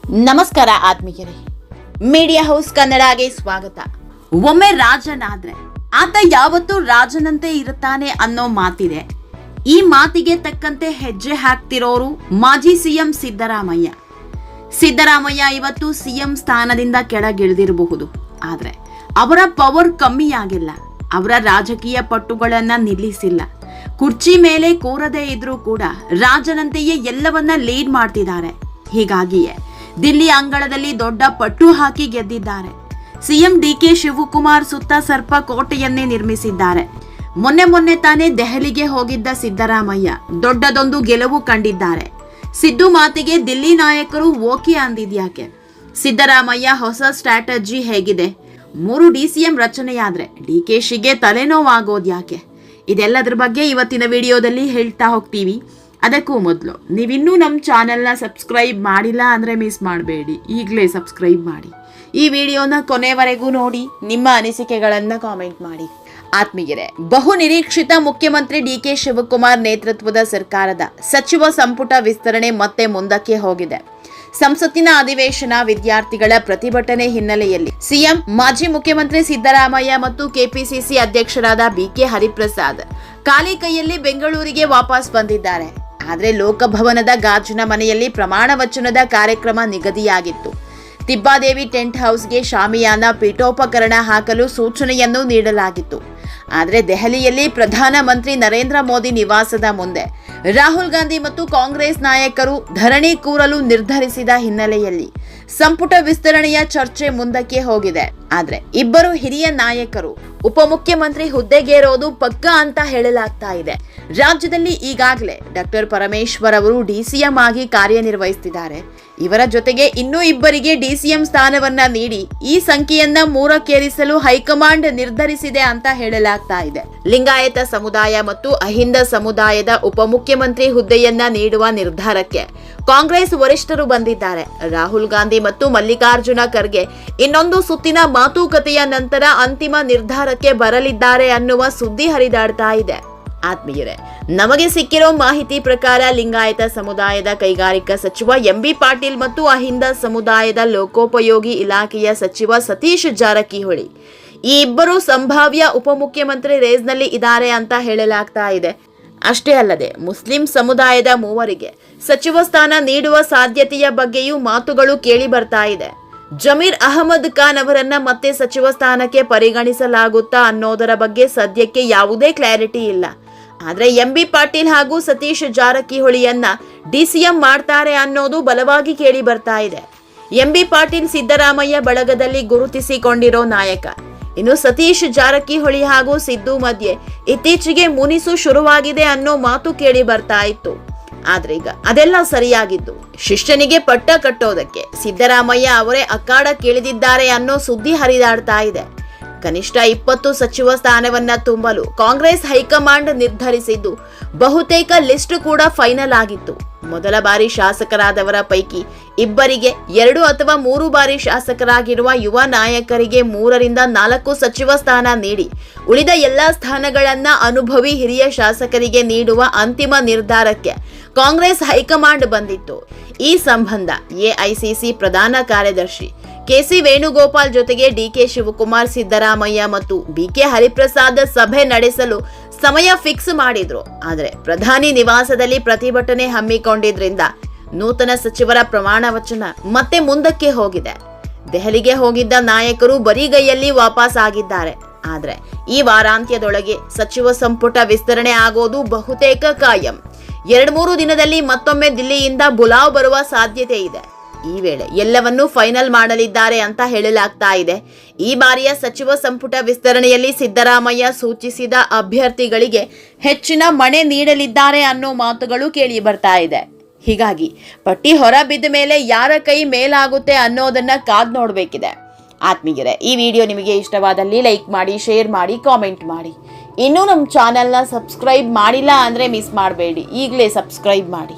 ನಮಸ್ಕಾರ ಆತ್ಮೀಯರೇ, media house ಕನ್ನಡಗೆ ಸ್ವಾಗತ. ಒಮ್ಮೆ ರಾಜನಾದ್ರೆ ಆತ ಯಾವತ್ತೂ ರಾಜನಂತೆ ಇರುತ್ತಾನೆ ಅನ್ನೋ ಮಾತಿದೆ. ಈ ಮಾತಿಗೆ ತಕ್ಕಂತೆ ಹೆಜ್ಜೆ ಹಾಕ್ತಿರೋರು ಮಾಜಿ ಸಿಎಂ ಸಿದ್ದರಾಮಯ್ಯ. ಸಿದ್ದರಾಮಯ್ಯ ಇವತ್ತು ಸಿಎಂ ಸ್ಥಾನದಿಂದ ಕೆಳಗಿಳಿದಿರಬಹುದು, ಆದ್ರೆ ಅವರ ಪವರ್ ಕಮ್ಮಿಯಾಗಿಲ್ಲ. ಅವರ ರಾಜಕೀಯ ಪಟ್ಟುಗಳನ್ನ ನಿಲ್ಲಿಸಿಲ್ಲ. ಕುರ್ಚಿ ಮೇಲೆ ಕೂರದೇ ಇದ್ರೂ ಕೂಡ ರಾಜನಂತೆಯೇ ಎಲ್ಲವನ್ನ ಲೀಡ್ ಮಾಡ್ತಿದ್ದಾರೆ. ಹೀಗಾಗಿಯೇ ದಿಲ್ಲಿ ಅಂಗಳದಲ್ಲಿ ದೊಡ್ಡ ಪಟ್ಟು ಹಾಕಿ ಗೆದ್ದಿದ್ದಾರೆ. ಸಿಎಂ ಡಿಕೆ ಶಿವಕುಮಾರ್ ಸುತ್ತ ಸರ್ಪ ಕೋಟೆಯನ್ನೇ ನಿರ್ಮಿಸಿದ್ದಾರೆ. ಮೊನ್ನೆ ತಾನೇ ದೆಹಲಿಗೆ ಹೋಗಿದ್ದ ಸಿದ್ದರಾಮಯ್ಯ ದೊಡ್ಡದೊಂದು ಗೆಲುವು ಕಂಡಿದ್ದಾರೆ. ಸಿದ್ದು ಮಾತಿಗೆ ದಿಲ್ಲಿ ನಾಯಕರು ಓಕೆ ಅಂದಿದ್ಯಾಕೆ? ಸಿದ್ದರಾಮಯ್ಯ ಹೊಸ ಸ್ಟ್ರಾಟಜಿ ಹೇಗಿದೆ? 3 DCM ರಚನೆಯಾದ್ರೆ ಡಿಕೆಶಿಗೆ ತಲೆನೋವಾಗೋದ್ಯಾಕೆ? ಇದೆಲ್ಲದರ ಬಗ್ಗೆ ಇವತ್ತಿನ ವಿಡಿಯೋದಲ್ಲಿ ಹೇಳ್ತಾ ಹೋಗ್ತೀವಿ. ಅದಕ್ಕೂ ಮೊದಲು ನೀವಿನ್ನೂ ನಮ್ಮ ಚಾನೆಲ್ನ ಸಬ್ಸ್ಕ್ರೈಬ್ ಮಾಡಿಲ್ಲ ಅಂದರೆ ಮಿಸ್ ಮಾಡಬೇಡಿ, ಈಗಲೇ ಸಬ್ಸ್ಕ್ರೈಬ್ ಮಾಡಿ. ಈ ವಿಡಿಯೋನ ಕೊನೆವರೆಗೂ ನೋಡಿ, ನಿಮ್ಮ ಅನಿಸಿಕೆಗಳನ್ನು ಕಾಮೆಂಟ್ ಮಾಡಿ. ಆತ್ಮೀಯರೇ, ಬಹು ನಿರೀಕ್ಷಿತ ಮುಖ್ಯಮಂತ್ರಿ ಡಿಕೆ ಶಿವಕುಮಾರ್ ನೇತೃತ್ವದ ಸರ್ಕಾರದ ಸಚಿವ ಸಂಪುಟ ವಿಸ್ತರಣೆ ಮತ್ತೆ ಮುಂದಕ್ಕೆ ಹೋಗಿದೆ. ಸಂಸತ್ತಿನ ಅಧಿವೇಶನ, ವಿದ್ಯಾರ್ಥಿಗಳ ಪ್ರತಿಭಟನೆ ಹಿನ್ನೆಲೆಯಲ್ಲಿ ಸಿಎಂ ಮಾಜಿ ಮುಖ್ಯಮಂತ್ರಿ ಸಿದ್ದರಾಮಯ್ಯ ಮತ್ತು ಕೆಪಿಸಿಸಿ ಅಧ್ಯಕ್ಷರಾದ ಬಿಕೆ ಹರಿಪ್ರಸಾದ್ ಖಾಲಿ ಕೈಯಲ್ಲಿ ಬೆಂಗಳೂರಿಗೆ ವಾಪಸ್ ಬಂದಿದ್ದಾರೆ. ಆದರೆ ಲೋಕಭವನದ ಗಾಜಿನ ಮನೆಯಲ್ಲಿ ಪ್ರಮಾಣ ವಚನದ ಕಾರ್ಯಕ್ರಮ ನಿಗದಿಯಾಗಿತ್ತು. ತಿಬ್ಬಾದೇವಿ ಟೆಂಟ್ ಹೌಸ್ಗೆ ಶಾಮಿಯಾನ ಪೀಠೋಪಕರಣ ಹಾಕಲು ಸೂಚನೆಯನ್ನು ನೀಡಲಾಗಿತ್ತು. ಆದರೆ ದೆಹಲಿಯಲ್ಲಿ ಪ್ರಧಾನಮಂತ್ರಿ ನರೇಂದ್ರ ಮೋದಿ ನಿವಾಸದ ಮುಂದೆ ರಾಹುಲ್ ಗಾಂಧಿ ಮತ್ತು ಕಾಂಗ್ರೆಸ್ ನಾಯಕರು ಧರಣಿ ಕೂರಲು ನಿರ್ಧರಿಸಿದ ಹಿನ್ನೆಲೆಯಲ್ಲಿ ಸಂಪುಟ ವಿಸ್ತರಣೆಯ ಚರ್ಚೆ ಮುಂದಕ್ಕೆ ಹೋಗಿದೆ. ಆದ್ರೆ ಇಬ್ಬರು ಹಿರಿಯ ನಾಯಕರು ಉಪಮುಖ್ಯಮಂತ್ರಿ ಹುದ್ದೆಗೇರೋದು ಪಕ್ಕಾ ಅಂತ ಹೇಳಲಾಗ್ತಾ ಇದೆ. ರಾಜ್ಯದಲ್ಲಿ ಈಗಾಗಲೇ ಡಾಕ್ಟರ್ ಪರಮೇಶ್ವರ್ ಅವರು ಡಿಸಿಎಂ ಆಗಿ ಕಾರ್ಯನಿರ್ವಹಿಸುತ್ತಿದ್ದಾರೆ. ಇವರ ಜೊತೆಗೆ ಇನ್ನೂ ಇಬ್ಬರಿಗೆ ಡಿಸಿಎಂ ಸ್ಥಾನವನ್ನ ನೀಡಿ ಈ ಸಂಖ್ಯೆಯನ್ನ 3ಕ್ಕೇರಿಸಲು ಹೈಕಮಾಂಡ್ ನಿರ್ಧರಿಸಿದೆ ಅಂತ ಹೇಳಲಾಗ್ತಾ ಇದೆ. ಲಿಂಗಾಯತ ಸಮುದಾಯ ಮತ್ತು ಅಹಿಂದ ಸಮುದಾಯದ ಉಪಮುಖ್ಯಮಂತ್ರಿ ಹುದ್ದೆಯನ್ನ ನೀಡುವ ನಿರ್ಧಾರಕ್ಕೆ ಕಾಂಗ್ರೆಸ್ ವರಿಷ್ಠರು ಬಂದಿದ್ದಾರೆ. ರಾಹುಲ್ ಗಾಂಧಿ ಮತ್ತು ಮಲ್ಲಿಕಾರ್ಜುನ ಖರ್ಗೆ ಇನ್ನೊಂದು ಸುತ್ತಿನ ಮಾತುಕತೆಯ ನಂತರ ಅಂತಿಮ ನಿರ್ಧಾರಕ್ಕೆ ಬರಲಿದ್ದಾರೆ ಅನ್ನುವ ಸುದ್ದಿ ಹರಿದಾಡ್ತಾ ಇದೆ. ಆತ್ಮೀಯರೇ, ನಮಗೆ ಸಿಕ್ಕಿರೋ ಮಾಹಿತಿ ಪ್ರಕಾರ ಲಿಂಗಾಯತ ಸಮುದಾಯದ ಕೈಗಾರಿಕಾ ಸಚಿವ ಎಂಬಿ ಪಾಟೀಲ್ ಮತ್ತು ಅಹಿಂದ ಸಮುದಾಯದ ಲೋಕೋಪಯೋಗಿ ಇಲಾಖೆಯ ಸಚಿವ ಸತೀಶ್ ಜಾರಕಿಹೊಳಿ ಈ ಇಬ್ಬರು ಸಂಭಾವ್ಯ ಉಪಮುಖ್ಯಮಂತ್ರಿ ರೇಸ್ನಲ್ಲಿ ಇದ್ದಾರೆ ಅಂತ ಹೇಳಲಾಗ್ತಾ ಇದೆ. ಅಷ್ಟೇ ಅಲ್ಲದೆ ಮುಸ್ಲಿಂ ಸಮುದಾಯದ 3 ಸಚಿವ ಸ್ಥಾನ ನೀಡುವ ಸಾಧ್ಯತೆಯ ಬಗ್ಗೆಯೂ ಮಾತುಗಳು ಕೇಳಿ ಬರ್ತಾ ಇದೆ. ಜಮೀರ್ ಅಹಮದ್ ಖಾನ್ ಅವರನ್ನ ಮತ್ತೆ ಸಚಿವ ಸ್ಥಾನಕ್ಕೆ ಪರಿಗಣಿಸಲಾಗುತ್ತಾ ಅನ್ನೋದರ ಬಗ್ಗೆ ಸದ್ಯಕ್ಕೆ ಯಾವುದೇ ಕ್ಲಾರಿಟಿ ಇಲ್ಲ. ಆದ್ರೆ ಎಂಬಿ ಪಾಟೀಲ್ ಹಾಗೂ ಸತೀಶ್ ಜಾರಕಿಹೊಳಿಯನ್ನ ಡಿಸಿಎಂ ಮಾಡ್ತಾರೆ ಅನ್ನೋದು ಬಲವಾಗಿ ಕೇಳಿ ಬರ್ತಾ ಇದೆ. ಎಂಬಿ ಪಾಟೀಲ್ ಸಿದ್ದರಾಮಯ್ಯ ಬಳಗದಲ್ಲಿ ಗುರುತಿಸಿಕೊಂಡಿರೋ ನಾಯಕ. ಇನ್ನು ಸತೀಶ್ ಜಾರಕಿಹೊಳಿ ಹಾಗೂ ಸಿದ್ದು ಮಧ್ಯೆ ಇತ್ತೀಚೆಗೆ ಮುನಿಸು ಶುರುವಾಗಿದೆ ಅನ್ನೋ ಮಾತು ಕೇಳಿ ಬರ್ತಾ ಇತ್ತು. ಆದ್ರೆ ಈಗ ಅದೆಲ್ಲ ಸರಿಯಾಗಿದ್ದು ಶಿಷ್ಯನಿಗೆ ಪಟ್ಟ ಕಟ್ಟೋದಕ್ಕೆ ಸಿದ್ದರಾಮಯ್ಯ ಅವರೇ ಅಖಾಡಕ್ಕಿಳಿದಿದ್ದಾರೆ ಅನ್ನೋ ಸುದ್ದಿ ಹರಿದಾಡ್ತಾ ಇದೆ. ಕನಿಷ್ಠ 20 ಸಚಿವ ಸ್ಥಾನವನ್ನ ತುಂಬಲು ಕಾಂಗ್ರೆಸ್ ಹೈಕಮಾಂಡ್ ನಿರ್ಧರಿಸಿದ್ದು ಬಹುತೇಕ ಲಿಸ್ಟ್ ಕೂಡ ಫೈನಲ್ ಆಗಿತ್ತು. ಮೊದಲ ಬಾರಿ ಶಾಸಕರಾದವರ ಪೈಕಿ ಇಬ್ಬರಿಗೆ 2 ಅಥವಾ 3 ಬಾರಿ ಶಾಸಕರಾಗಿರುವ ಯುವ ನಾಯಕರಿಗೆ 3 ರಿಂದ 4 ಸಚಿವ ಸ್ಥಾನ ನೀಡಿ ಉಳಿದ ಎಲ್ಲಾ ಸ್ಥಾನಗಳನ್ನ ಅನುಭವಿ ಹಿರಿಯ ಶಾಸಕರಿಗೆ ನೀಡುವ ಅಂತಿಮ ನಿರ್ಧಾರಕ್ಕೆ ಕಾಂಗ್ರೆಸ್ ಹೈಕಮಾಂಡ್ ಬಂದಿತ್ತು. ಈ ಸಂಬಂಧ ಎಐಸಿಸಿ ಪ್ರಧಾನ ಕಾರ್ಯದರ್ಶಿ ಕೆಸಿ ವೇಣುಗೋಪಾಲ್ ಜೊತೆಗೆ ಡಿಕೆ ಶಿವಕುಮಾರ್, ಸಿದ್ದರಾಮಯ್ಯ ಮತ್ತು ಬಿಕೆ ಹರಿಪ್ರಸಾದ್ ಸಭೆ ನಡೆಸಲು ಸಮಯ ಫಿಕ್ಸ್ ಮಾಡಿದ್ರು. ಆದರೆ ಪ್ರಧಾನಿ ನಿವಾಸದಲ್ಲಿ ಪ್ರತಿಭಟನೆ ಹಮ್ಮಿಕೊಂಡಿದ್ರಿಂದ ನೂತನ ಸಚಿವರ ಪ್ರಮಾಣ ವಚನ ಮತ್ತೆ ಮುಂದಕ್ಕೆ ಹೋಗಿದೆ. ದೆಹಲಿಗೆ ಹೋಗಿದ್ದ ನಾಯಕರು ಬರಿಗೈಯಲ್ಲಿ ವಾಪಸ್ ಆಗಿದ್ದಾರೆ. ಆದ್ರೆ ಈ ವಾರಾಂತ್ಯದೊಳಗೆ ಸಚಿವ ಸಂಪುಟ ವಿಸ್ತರಣೆ ಆಗೋದು ಬಹುತೇಕ ಕಾಯಂ. 2-3 ದಿನದಲ್ಲಿ ಮತ್ತೊಮ್ಮೆ ದಿಲ್ಲಿಯಿಂದ ಬುಲಾವ್ ಬರುವ ಸಾಧ್ಯತೆ ಇದೆ. ಈ ವೇಳೆ ಎಲ್ಲವನ್ನೂ ಫೈನಲ್ ಮಾಡಲಿದ್ದಾರೆ ಅಂತ ಹೇಳಲಾಗ್ತಾ ಇದೆ. ಈ ಬಾರಿಯ ಸಚಿವ ಸಂಪುಟ ವಿಸ್ತರಣೆಯಲ್ಲಿ ಸಿದ್ದರಾಮಯ್ಯ ಸೂಚಿಸಿದ ಅಭ್ಯರ್ಥಿಗಳಿಗೆ ಹೆಚ್ಚಿನ ಮಣೆ ನೀಡಲಿದ್ದಾರೆ ಅನ್ನೋ ಮಾತುಗಳು ಕೇಳಿ ಬರ್ತಾ ಇದೆ. ಹೀಗಾಗಿ ಪಟ್ಟಿ ಹೊರ ಬಿದ್ದ ಮೇಲೆ ಯಾರ ಕೈ ಮೇಲಾಗುತ್ತೆ ಅನ್ನೋದನ್ನ ಕಾದ್ ನೋಡ್ಬೇಕಿದೆ. ಆತ್ಮೀಯರೇ, ಈ ವಿಡಿಯೋ ನಿಮಗೆ ಇಷ್ಟವಾದಲ್ಲಿ ಲೈಕ್ ಮಾಡಿ, ಶೇರ್ ಮಾಡಿ, ಕಾಮೆಂಟ್ ಮಾಡಿ. ಇನ್ನೂ ನಮ್ಮ ಚಾನೆಲ್ನ ಸಬ್ಸ್ಕ್ರೈಬ್ ಮಾಡಿಲ್ಲ ಅಂದರೆ ಮಿಸ್ ಮಾಡಬೇಡಿ, ಈಗಲೇ ಸಬ್ಸ್ಕ್ರೈಬ್ ಮಾಡಿ.